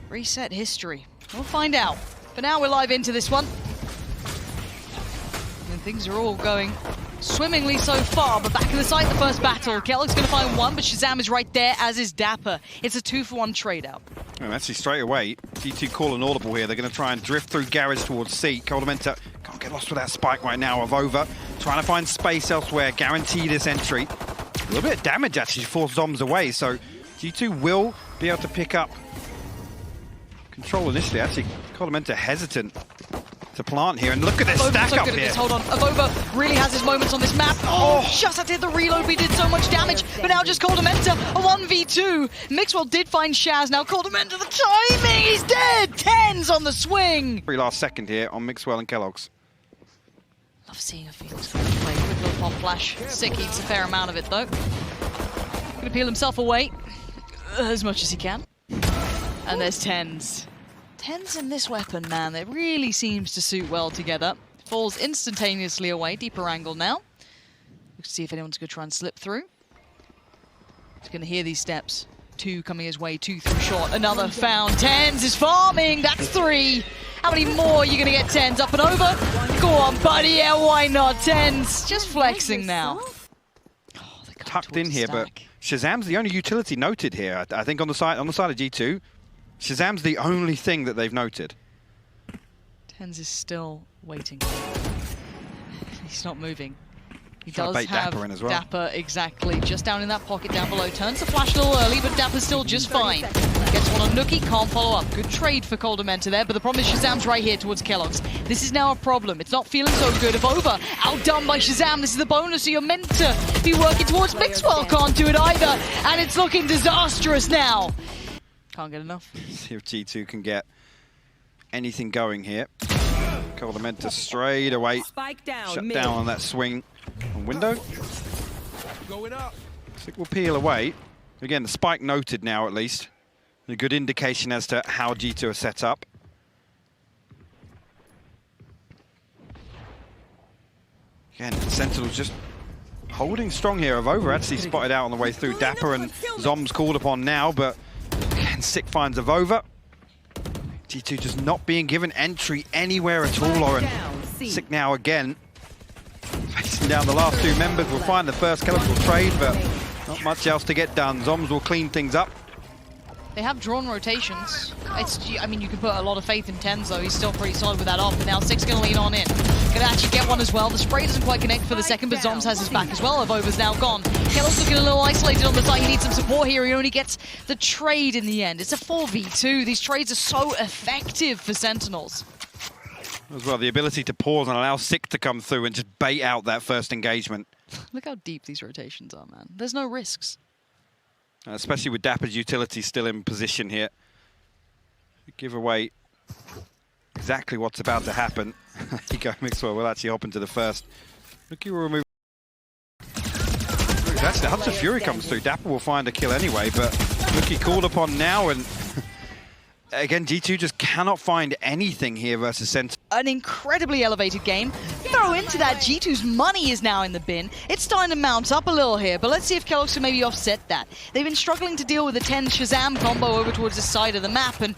reset history. We'll find out. For now, we're live into this one. And things are all going swimmingly so far, but back in the site, the first battle. keloqz going to find one, but ShahZaM is right there, as is dapr. It's a 2-for-1 trade-out. And actually, straight away, G2 call an audible here. They're going to try and drift through Gares towards C. koldamenta can't get lost with that spike right now. AvovA trying to find space elsewhere, guarantee this entry. A little bit of damage actually to force zombs away, so G2 will be able to pick up control initially. Actually, koldamenta hesitant to plant here, and look at this stack up here. Hold on, AvovA really has his moments on this map. Oh, just did the reload, we did so much damage, but now just koldamenta, a 1v2. Mixwell did find Shaz, now koldamenta, the timing, he's dead! TenZ on the swing! Very last second here on mixwell and keloqz. Love seeing a field play, quick little pop flash. Sick eats a fair amount of it though. Gonna peel himself away as much as he can. And there's TenZ. TenZ and this weapon, man, it really seems to suit well together. Falls instantaneously away, deeper angle now. Let's see if anyone's going to try and slip through. He's going to hear these steps. 2 coming his way, 2 through short. Another found. TenZ is farming. That's 3. How many more are you going to get, TenZ? Up and over? Go on, buddy. Yeah, why not? TenZ just flexing now. Oh, tucked in here, but ShahZaM's the only utility noted here. I think on the side of G2. ShahZaM's the only thing that they've noted. TenZ is still waiting. He's not moving. He does have dapr in as well. dapr, exactly. Just down in that pocket down below. Turns the flash a little early, but dapr's still just fine. Gets one on nukkye, can't follow up. Good trade for koldamenta there, but the problem is ShahZaM's right here towards keloqz. This is now a problem. It's not feeling so good. AvovA outdone by ShahZaM. This is the bonus, so you're meant to be working towards mixwell. Can't do it either, and it's looking disastrous now. Can't get enough. See if G2 can get anything going here. koldamenta straight away. Shut down on that swing on window. Going up. Sick will peel away. Again, the spike noted now at least. A good indication as to how G2 are set up. Again, Sentinels just holding strong here. AvovA actually spotted out on the way through. dapr and zombs called upon now, but again, Sick finds AvovA. G2 just not being given entry anywhere at all, Arten. Sick now again. Facing down the last 2 members. We'll find the first keloqz trade, but not much else to get done. Zombs will clean things up. They have drawn rotations. I mean, you can put a lot of faith in TenZ, though. He's still pretty solid with that off, but now Sick's going to lean on in. Going to actually get one as well. The spray doesn't quite connect for the second, but zombs has his back as well. AvovA's now gone. keloqz looking a little isolated on the side. He needs some support here. He only gets the trade in the end. It's a 4v2. These trades are so effective for Sentinels. As well, the ability to pause and allow Sick to come through and just bait out that first engagement. Look how deep these rotations are, man. There's no risks. Especially with dapr's utility still in position here. Give away exactly what's about to happen. There you go, mixwell will actually hop into the first. nukkye will remove. Actually, the Hudson Fury comes through. dapr will find a kill anyway, but nukkye called upon now, and again, G2 just cannot find anything here versus Sentinels. An incredibly elevated game. Throw into that, G2's money is now in the bin. It's starting to mount up a little here, but let's see if keloqz can maybe offset that. They've been struggling to deal with the TenZ ShahZaM combo over towards the side of the map, and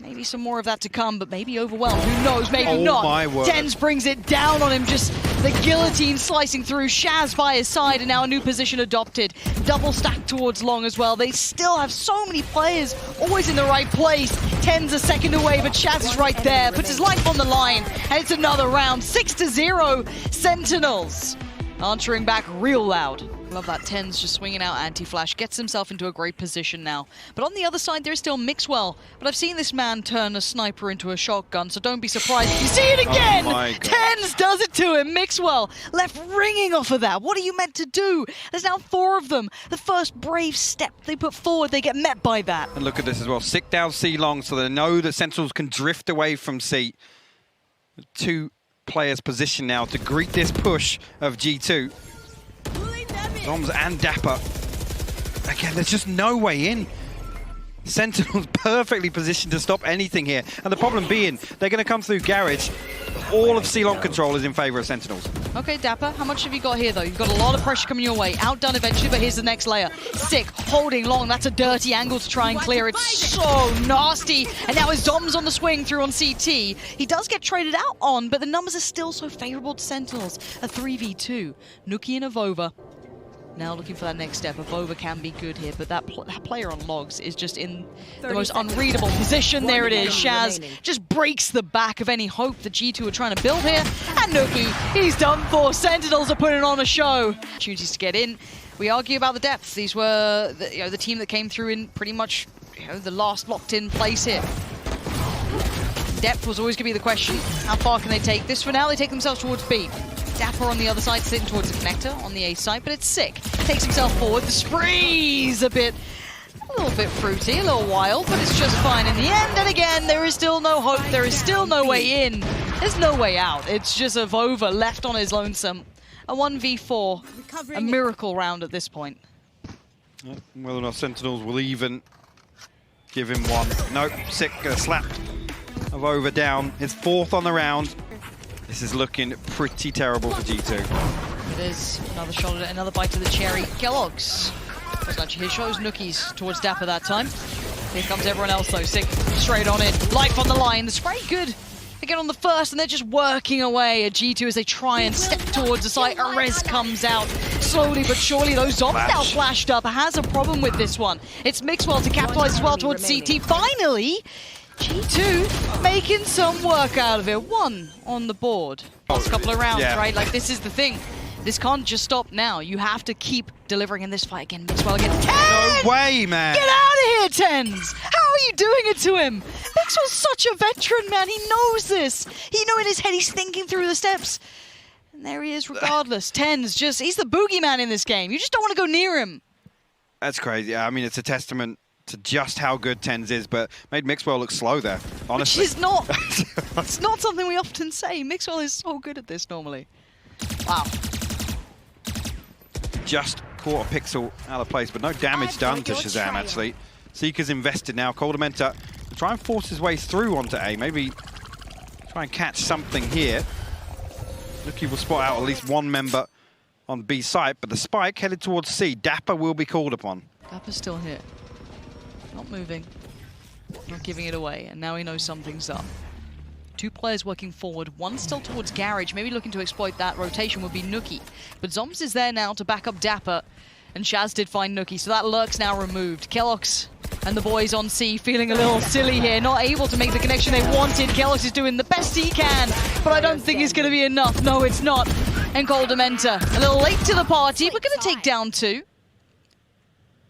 maybe some more of that to come, but maybe overwhelmed. Who knows? Maybe not. My word. TenZ brings it down on him, just the guillotine slicing through. Shaz by his side, and now a new position adopted. Double stack towards long as well. They still have so many players always in the right place. TenZ a second away, but Shaz is right there. Puts his life on the line, and it's another round. 6-0, Sentinels. Answering back real loud. Love that. TenZ just swinging out anti-flash. Gets himself into a great position now. But on the other side, there's still mixwell. But I've seen this man turn a sniper into a shotgun, so don't be surprised if you see it again! Oh my God. TenZ does it to him. Mixwell left ringing off of that. What are you meant to do? There's now 4 of them. The first brave step they put forward, they get met by that. And look at this as well. Sick down C long, so they know that Sentinels can drift away from C. 2 players position now to greet this push of G2. Zombs and dapr. Again, there's just no way in. Sentinels perfectly positioned to stop anything here. And the problem being, they're going to come through Garage. All of C-Long control is in favor of Sentinels. Okay, dapr, how much have you got here, though? You've got a lot of pressure coming your way. Outdone eventually, but here's the next layer. Sick, holding long. That's a dirty angle to try and clear. It's so nasty. And now his zombs on the swing through on CT. He does get traded out on, but the numbers are still so favorable to Sentinels. A 3v2. nukkye and AvovA. Now looking for that next step. AvovA can be good here, but that player on logs is just in the most unreadable position. There it is. Shaz just breaks the back of any hope the G2 are trying to build here. And nukkye, he's done for. Sentinels are putting on a show. Opportunities to get in. We argue about the depth. These were the team that came through in pretty much the last locked-in place here. Depth was always going to be the question. How far can they take this? For now, they take themselves towards B. dapr on the other side, sitting towards the connector on the A side, but it's sick. Takes himself forward. The spree's a little bit fruity, a little wild, but it's just fine in the end. And again, there is still no hope. There is still no way in. There's no way out. It's just AvovA left on his lonesome. A 1v4, a miracle round at this point. Whether or not Sentinels will even give him one. Nope, sick, slapped AvovA down. His 4th on the round. This is looking pretty terrible for G2. It is. Another shot at it, another bite to the cherry. keloqz. He shows nookies towards dapr that time. Here comes everyone else though. Sick, straight on it. Life on the line. The spray good. They get on the first and they're just working away at G2 as they try and step towards the site. Arez comes out slowly but surely. Those zombs now flashed up. Has a problem with this one. It's mixwell to capitalize as well towards CT. Finally, G2 making some work out of it. 1 on the board. Last couple of rounds, right? Like, this is the thing. This can't just stop now. You have to keep delivering in this fight again. mixwell again. TenZ! No way, man! Get out of here, TenZ! How are you doing it to him? mixwell's such a veteran, man. He knows this. He knows in his head he's thinking through the steps. And there he is regardless. TenZ he's the boogeyman in this game. You just don't want to go near him. That's crazy. I mean, it's a testament to just how good TenZ is, but made mixwell look slow there, honestly. Which is not. It's not something we often say. mixwell is so good at this normally. Wow. Just caught a pixel out of place, but no damage done to ShahZaM, actually. Seeker's invested now. koldamenta try and force his way through onto A. Maybe try and catch something here. nukkye will spot out at least one member on B site, but the spike headed towards C. dapr will be called upon. dapr's still here. Not moving. Not giving it away. And now he knows something's up. 2 players working forward, 1 still towards Garage, maybe looking to exploit that rotation would be nukkye. But zombs is there now to back up dapr, and Shaz did find nukkye, so that lurk's now removed. keloqz and the boys on C feeling a little silly here, not able to make the connection they wanted. keloqz is doing the best he can, but I don't think it's going to be enough. No, it's not. And koldamenta, a little late to the party, but going to take down 2.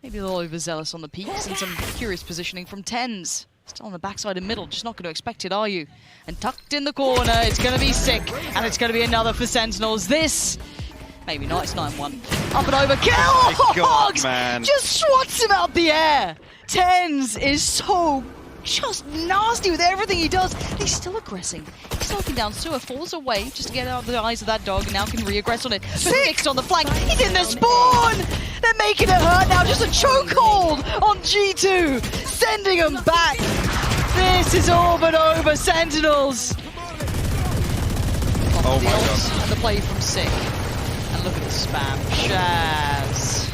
Maybe a little overzealous on the peaks and some curious positioning from TenZ. Still on the backside and middle, just not going to expect it, are you? And tucked in the corner, it's going to be sick, and it's going to be another for Sentinels. This, maybe not, it's 9-1. Up and over, keloqz! Just swats him out the air! TenZ is so just nasty with everything he does. He's still aggressing. He's knocking down Sewer, falls away just to get out of the eyes of that dog, and now can re-aggress on it. Fixed on the flank, he's in the spawn! They're making it hurt now, just a chokehold on G2, sending them back. This is all but over, Sentinels. Oh my god. And the play from Sick. And look at the spam. Shaz.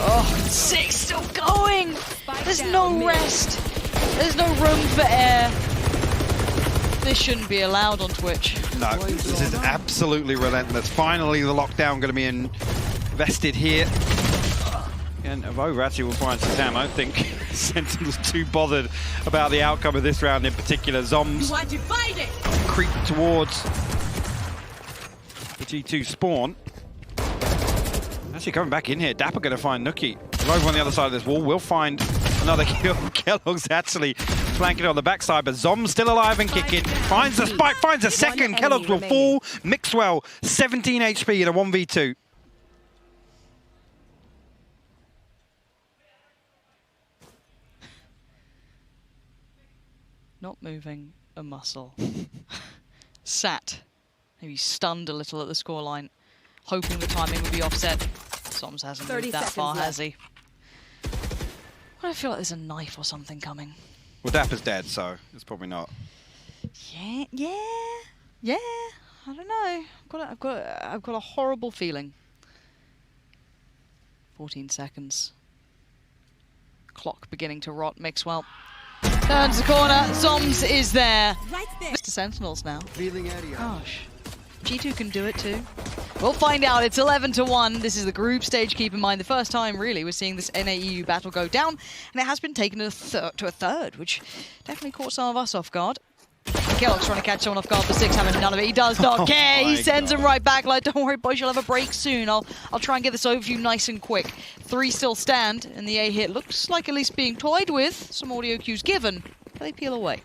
Oh, Sick still going. There's no rest. There's no room for air. This shouldn't be allowed on Twitch. No, this is absolutely relentless. Finally, the lockdown going to be invested here. And AvovA actually will find ShahZaM. I don't think Sentinel's too bothered about the outcome of this round in particular. Zombs creep towards the G2 spawn. Actually coming back in here, dapr going to find nukkye. AvovA on the other side of this wall will find another kill. keloqz actually flanking on the backside, but zombs still alive and kicking. Finds the spike, finds a second. keloqz will fall. mixwell, 17 HP in a 1v2. Not moving a muscle. Sat. Maybe stunned a little at the scoreline, hoping the timing would be offset. Zombs hasn't moved that far, has he? I feel like there's a knife or something coming. Well, dapr's dead, so it's probably not. Yeah. I don't know. I've got a horrible feeling. 14 seconds. Clock beginning to rot. Mixwell turns the corner. Zombs is there. Right there. It's the Sentinels now. Feeling area. Gosh. G2 can do it too. We'll find out. It's 11-1. This is the group stage. Keep in mind, the first time, really, we're seeing this NA-EU battle go down, and it has been taken to a third, which definitely caught some of us off guard. keloqz trying to catch someone off guard for 6, having none of it. He does not care. He sends him right back. Like, don't worry, boys, you'll have a break soon. I'll try and get this over for you nice and quick. 3 still stand, and the A hit looks like at least being toyed with. Some audio cues given, but they peel away.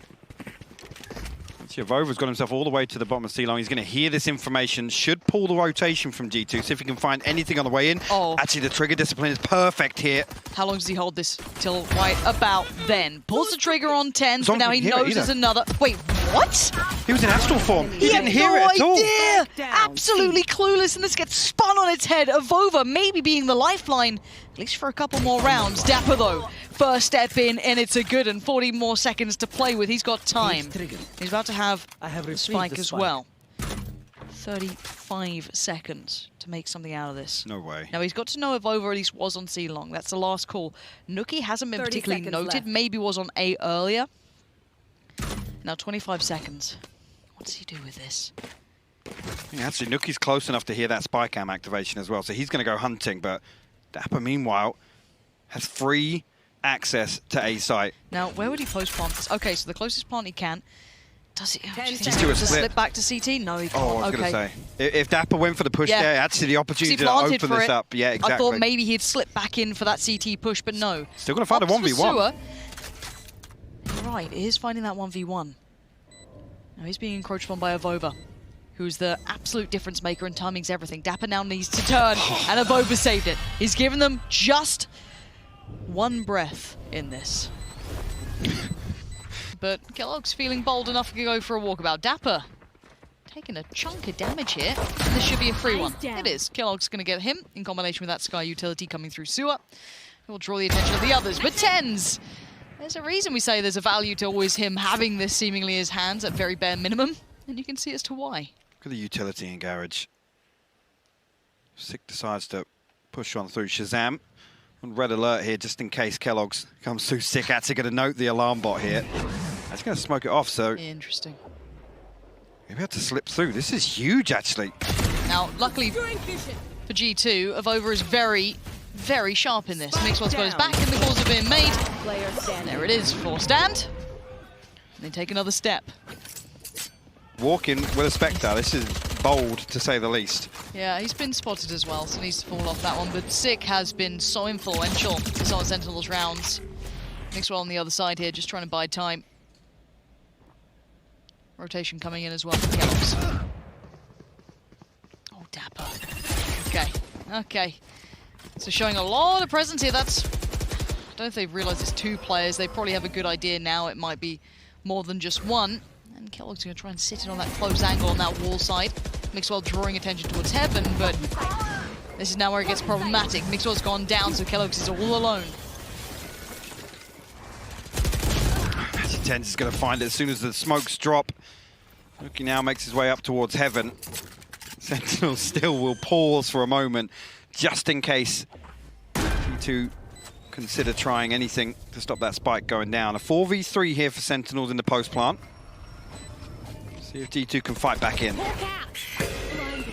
AvovA's got himself all the way to the bottom of C-Long. He's going to hear this information, should pull the rotation from G2, see if he can find anything on the way in. Oh. Actually, the trigger discipline is perfect here. How long does he hold this? Till right about then. Pulls the trigger on TenZ, but now he knows there's another. Wait, what? He was in astral form. He didn't hear no it at all. idea. Absolutely clueless, and this gets spun on its head. AvovA maybe being the lifeline, at least for a couple more rounds. dapr, though, first step in, and it's a good, and 40 more seconds to play with. He's got time. He's about to have the spike as well. 35 seconds to make something out of this. No way. Now, he's got to know if AvovA at least was on C-Long. That's the last call. nukkye hasn't been particularly noted. Left. Maybe was on A earlier. Now, 25 seconds. What does he do with this? Yeah, actually, nukkye's close enough to hear that spy cam activation as well, so he's going to go hunting, but dapr, meanwhile, has free access to A site. Now, where would he post plant? Okay, so the closest plant he can. Does he? Just do a split. Slip back to CT? No, he can't. Oh, I was going to say. If dapr went for the push Yeah. there, actually the opportunity to planted open for this it. up. Yeah, exactly. I thought maybe he'd slip back in for that CT push, but no. Still going to find a Opts for 1v1. Sewer. Right, he is finding that 1v1. Now he's being encroached on by AvovA, who's the absolute difference maker and timing's everything. dapr now needs to turn, and AvovA saved it. He's given them just one breath in this. But keloqz feeling bold enough to go for a walkabout. dapr taking a chunk of damage here. This should be a free one. It is. keloqz going to get him in combination with that Sky utility coming through sewer. It will draw the attention of the others. But TenZ, there's a reason we say there's a value to always him having this seemingly in his hands at very bare minimum. And you can see as to why. Look at the utility in Garage. Sick decides to push on through. ShahZaM on red alert here just in case keloqz comes through. Sick actually going to note the alarm bot here. That's going to smoke it off, so Interesting. maybe have to slip through. This is huge, actually. Now, luckily for G2, AvovA is very, very sharp in this. Mixwell's got his back and the calls are being made. There it is, 4 stand. And they take another step. Walking with a Spectre. This is bold, to say the least. Yeah, he's been spotted as well, so needs to fall off that one. But Sick has been so influential in some of Sentinels rounds. Mixwell on the other side here, just trying to bide time. Rotation coming in as well for keloqz. Oh, dapr. Okay, okay. So showing a lot of presence here. That's... I don't know if they've realised it's 2 players. They probably have a good idea now. It might be more than just one. And keloqz going to try and sit in on that close angle on that wall side. Mixwell drawing attention towards heaven, but this is now where it gets problematic. Mixwell's gone down, so keloqz is all alone. TenZ is going to find it as soon as the smokes drop. nukkye now makes his way up towards heaven. Sentinel still will pause for a moment, just in case G2 consider trying anything to stop that spike going down. A 4v3 here for Sentinels in the post plant. See if G2 can fight back in.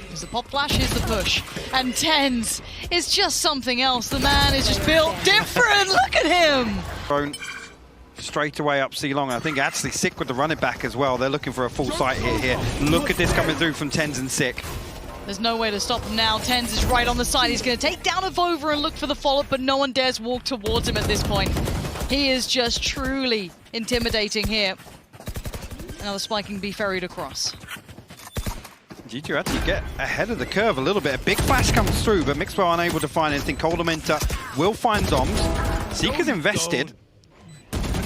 There's the pop flash, here's the push. And TenZ is just something else. The man is just built different. Look at him. Thrown straight away up C-Long. I think actually Sick with the running back as well. They're looking for a full sight here. Look at this coming through from TenZ and Sick. There's no way to stop him now. TenZ is right on the side. He's going to take down AvovA and look for the follow-up, but no one dares walk towards him at this point. He is just truly intimidating here. Now the spike can be ferried across. G2 actually get ahead of the curve a little bit. A big flash comes through, but mixwell unable to find anything. koldamenta will find zombs. Seeker's invested.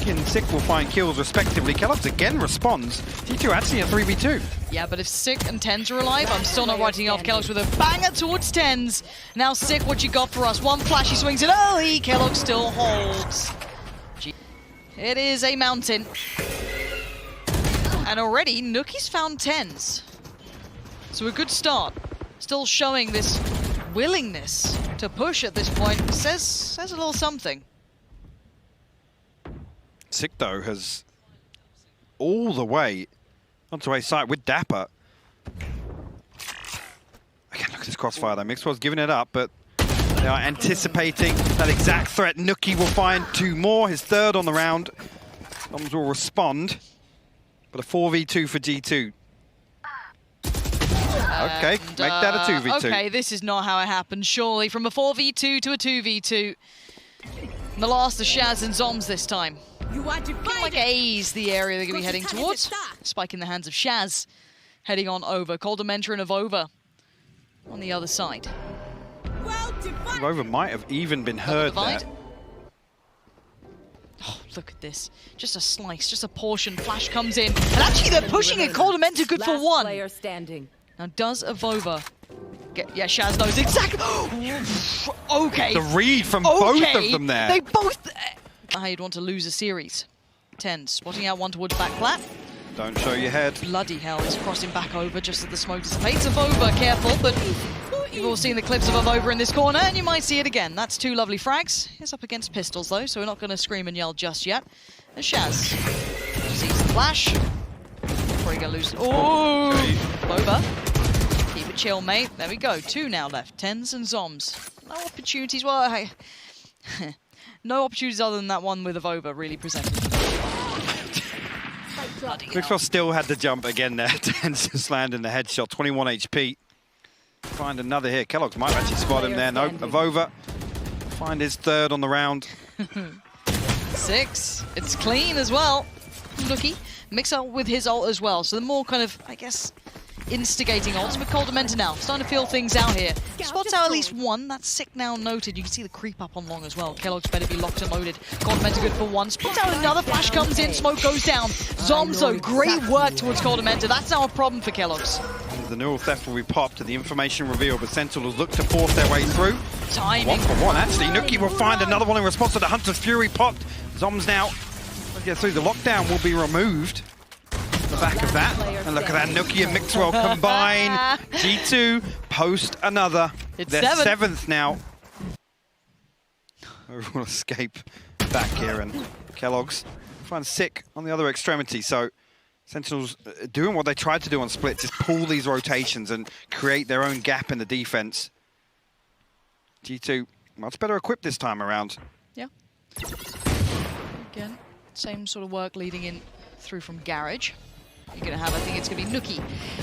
nukkye and Sick will find kills respectively. keloqz again responds. G2 actually a 3v2. Yeah, but if Sick and TenZ are alive, I'm still not writing off keloqz with a banger towards TenZ. Now Sick, what you got for us? One flash, he swings it early. keloqz still holds. It is a mountain. And already, nukkye's found TenZ. So a good start. Still showing this willingness to push at this point. Says a little something. Sick though has all the way onto a site with dapr. Again, look at this crossfire though. mixwell's giving it up, but they are anticipating that exact threat. Nukkye will find 2 more, his 3rd on the round. Zombs will respond, but a 4v2 for G2. Okay, make that a 2v2. Okay, this is not how it happened, surely. From a 4v2 to a 2v2. The last of Shaz and Zombs this time. Looking like A's the area they're going to be heading towards. Spike in the hands of Shaz. Heading on over. koldamenta and AvovA on the other side. AvovA might have even been heard there. Oh, look at this. Just a slice, just a portion. Flash comes in. And actually they're pushing it. koldamenta good for 1. Now does AvovA get... Yeah, Shaz knows exactly... Okay. The read from both of them there. They both... How you'd want to lose a series. TenZ spotting out one towards back plat. Don't show your head. Bloody hell, he's crossing back over just as the smoke dissipates. AvovA, careful, but you've all seen the clips of AvovA in this corner, and you might see it again. That's 2 lovely frags. He's up against pistols, though, so we're not going to scream and yell just yet. And Shaz sees the flash. Probably going to lose... Oh! AvovA. Keep it chill, mate. There we go. 2 now left. TenZ and Zombs. No opportunities. Well, no opportunities other than that one with AvovA really presented. mixwell still had the jump again there. TenZ just landing the headshot. 21 HP. Find another here. keloqz might actually spot him there. No, AvovA. Find his 3rd on the round. 6. It's clean as well. Nukkye. Mix up with his ult as well. So the more kind of, I guess, instigating ults. But koldamenta now, starting to feel things out here. Spots out at least 1. That's sick now noted. You can see the creep up on long as well. keloqz better be locked and loaded. koldamenta good for 1. Spots out another. Flash comes in. Smoke goes down. Zombs, though, great work towards koldamenta. That's now a problem for keloqz. The neural theft will be popped to the information reveal, but Sentinels look to force their way through. Timing. 1 for 1, actually. Nukkye will find another one in response to the Hunter's Fury popped. Zombs now get through. The lockdown will be removed. The back of that. And look at that. Nukkye and mixwell combine. G2 post another. It's their 7th. 7th now. Overall escape back here, and keloqz finds sick on the other extremity. So Sentinels doing what they tried to do on split, just pull these rotations and create their own gap in the defense. G2 much better equipped this time around. Yeah. Again, same sort of work leading in through from Garage. You're going to have, I think it's going to be Nukkye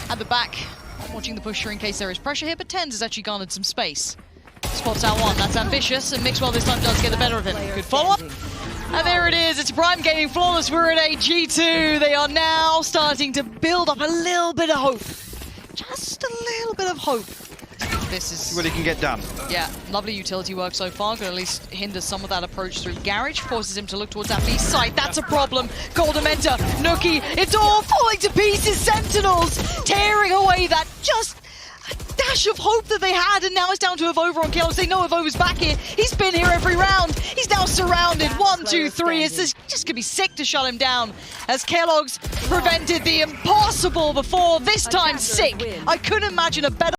at the back, watching the pusher in case there is pressure here, but TenZ has actually garnered some space. Spots out 1, that's ambitious, and mixwell this time does get the better of him. Good follow-up. And there it is, it's Prime Gaming Flawless. We're at a G2. They are now starting to build up a little bit of hope. Just a little bit of hope. This is what he can get done. Yeah, lovely utility work so far. Going to at least hinder some of that approach through Garage. Forces him to look towards that B site. That's a problem. koldamenta, Nukkye, it's all falling to pieces. Sentinels tearing away that just a dash of hope that they had, and now it's down to AvovA on keloqz. They know AvovA's back here. He's been here every round. He's now surrounded. 1, 2, 3. It's just gonna be sick to shut him down as keloqz prevented the impossible before. This time sick. I couldn't imagine a better